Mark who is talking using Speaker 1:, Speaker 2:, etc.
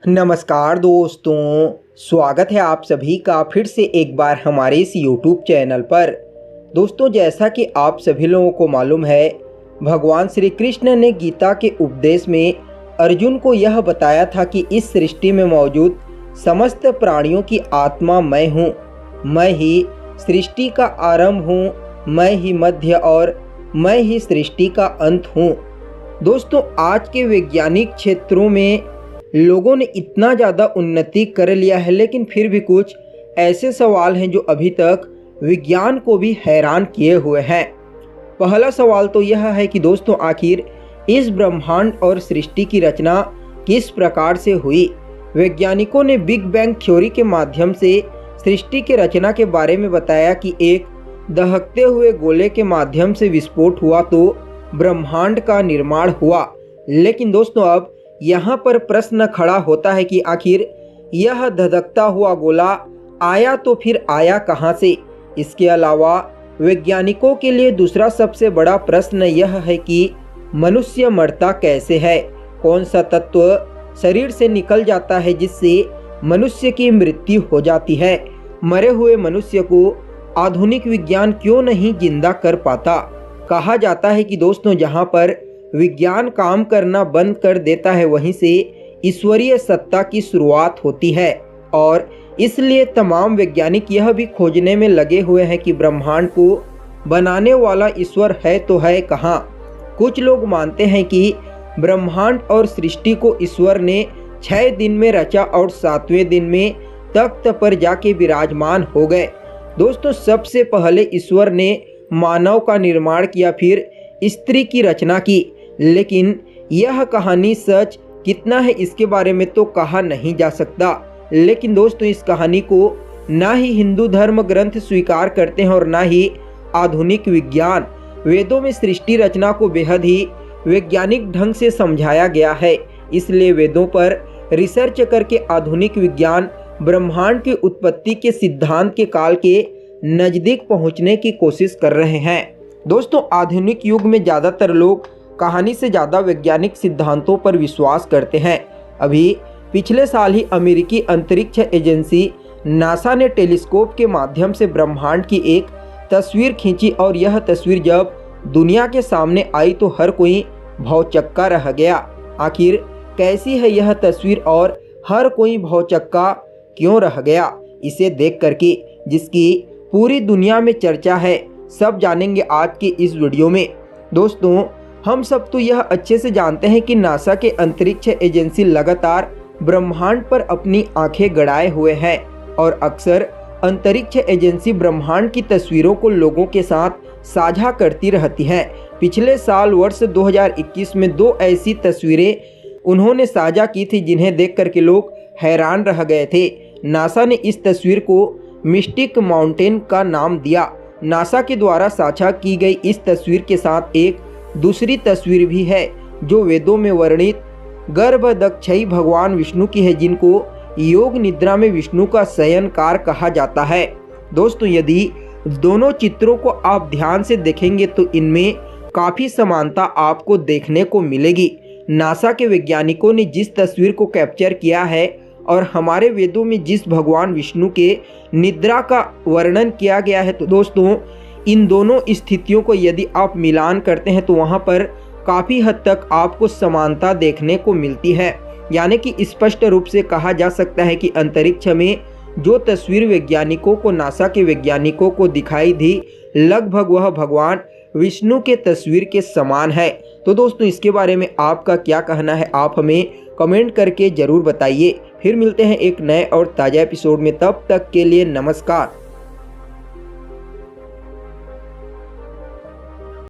Speaker 1: नमस्कार दोस्तों, स्वागत है आप सभी का फिर से एक बार हमारे इस YouTube चैनल पर। दोस्तों, जैसा कि आप सभी लोगों को मालूम है, भगवान श्री कृष्ण ने गीता के उपदेश में अर्जुन को यह बताया था कि इस सृष्टि में मौजूद समस्त प्राणियों की आत्मा मैं हूँ। मैं ही सृष्टि का आरंभ हूँ, मैं ही मध्य और मैं ही सृष्टि का अंत हूँ। दोस्तों, आज के वैज्ञानिक क्षेत्रों में लोगों ने इतना ज़्यादा उन्नति कर लिया है, लेकिन फिर भी कुछ ऐसे सवाल हैं जो अभी तक विज्ञान को भी हैरान किए हुए हैं। पहला सवाल तो यह है कि दोस्तों, आखिर इस ब्रह्मांड और सृष्टि की रचना किस प्रकार से हुई। वैज्ञानिकों ने बिग बैंग थ्योरी के माध्यम से सृष्टि के रचना के बारे में बताया कि एक दहकते हुए गोले के माध्यम से विस्फोट हुआ तो ब्रह्मांड का निर्माण हुआ। लेकिन दोस्तों, अब यहाँ पर प्रश्न खड़ा होता है कि आखिर यह धधकता हुआ गोला आया तो फिर आया कहाँ से। इसके अलावा वैज्ञानिकों के लिए दूसरा सबसे बड़ा प्रश्न यह है कि मनुष्य मरता कैसे है। कौन सा तत्व शरीर से निकल जाता है जिससे मनुष्य की मृत्यु हो जाती है। मरे हुए मनुष्य को आधुनिक विज्ञान क्यों नहीं जिंदा कर पाता। कहा जाता है कि दोस्तों, जहाँ पर विज्ञान काम करना बंद कर देता है वहीं से ईश्वरीय सत्ता की शुरुआत होती है, और इसलिए तमाम वैज्ञानिक यह भी खोजने में लगे हुए हैं कि ब्रह्मांड को बनाने वाला ईश्वर है तो है कहाँ। कुछ लोग मानते हैं कि ब्रह्मांड और सृष्टि को ईश्वर ने 6 दिन में रचा और 7वें दिन में तख्त पर जाके विराजमान हो गए। दोस्तों, सबसे पहले ईश्वर ने मानव का निर्माण किया, फिर स्त्री की रचना की। लेकिन यह कहानी सच कितना है इसके बारे में तो कहा नहीं जा सकता। लेकिन दोस्तों, इस कहानी को ना ही हिंदू धर्म ग्रंथ स्वीकार करते हैं और ना ही आधुनिक विज्ञान। वेदों में सृष्टि रचना को बेहद ही वैज्ञानिक ढंग से समझाया गया है, इसलिए वेदों पर रिसर्च करके आधुनिक विज्ञान ब्रह्मांड की उत्पत्ति के सिद्धांत के काल के नज़दीक पहुंचने की कोशिश कर रहे हैं। दोस्तों, आधुनिक युग में ज़्यादातर लोग कहानी से ज़्यादा वैज्ञानिक सिद्धांतों पर विश्वास करते हैं। अभी पिछले साल ही अमेरिकी अंतरिक्ष एजेंसी नासा ने टेलीस्कोप के माध्यम से ब्रह्मांड की एक तस्वीर खींची, और यह तस्वीर जब दुनिया के सामने आई तो हर कोई भौचक्का रह गया। आखिर कैसी है यह तस्वीर और हर कोई भौचक्का क्यों रह गया, इसे देख करके जिसकी पूरी दुनिया में चर्चा है, सब जानेंगे आज के इस वीडियो में। दोस्तों, हम सब तो यह अच्छे से जानते हैं कि नासा के अंतरिक्ष एजेंसी लगातार ब्रह्मांड पर अपनी आंखें गड़ाए हुए हैं, और अक्सर अंतरिक्ष एजेंसी ब्रह्मांड की तस्वीरों को लोगों के साथ साझा करती रहती है। पिछले साल वर्ष 2021 में 2 ऐसी तस्वीरें उन्होंने साझा की थी जिन्हें देख करके लोग हैरान रह गए थे। नासा ने इस तस्वीर को मिस्टिक माउंटेन का नाम दिया। नासा के द्वारा साझा की गई इस तस्वीर के साथ एक दूसरी तस्वीर भी है जो वेदों में वर्णित गर्भदक्षयी भगवान विष्णु की है, जिनको योग निद्रा में विष्णु का शयनकार कहा जाता है। दोस्तों, यदि दोनों चित्रों को आप ध्यान से देखेंगे तो इनमें काफ़ी समानता आपको देखने को मिलेगी। नासा के वैज्ञानिकों ने जिस तस्वीर को कैप्चर किया है और हमारे वेदों में जिस भगवान विष्णु के निद्रा का वर्णन किया गया है, तो दोस्तों, इन दोनों स्थितियों को यदि आप मिलान करते हैं तो वहाँ पर काफ़ी हद तक आपको समानता देखने को मिलती है। यानी कि स्पष्ट रूप से कहा जा सकता है कि अंतरिक्ष में जो तस्वीर वैज्ञानिकों को, नासा के वैज्ञानिकों को दिखाई दी, लगभग वह भगवान विष्णु के तस्वीर के समान है। तो दोस्तों, इसके बारे में आपका क्या कहना है, आप हमें कमेंट करके ज़रूर बताइए। फिर मिलते हैं एक नए और ताज़ा एपिसोड में, तब तक के लिए नमस्कार।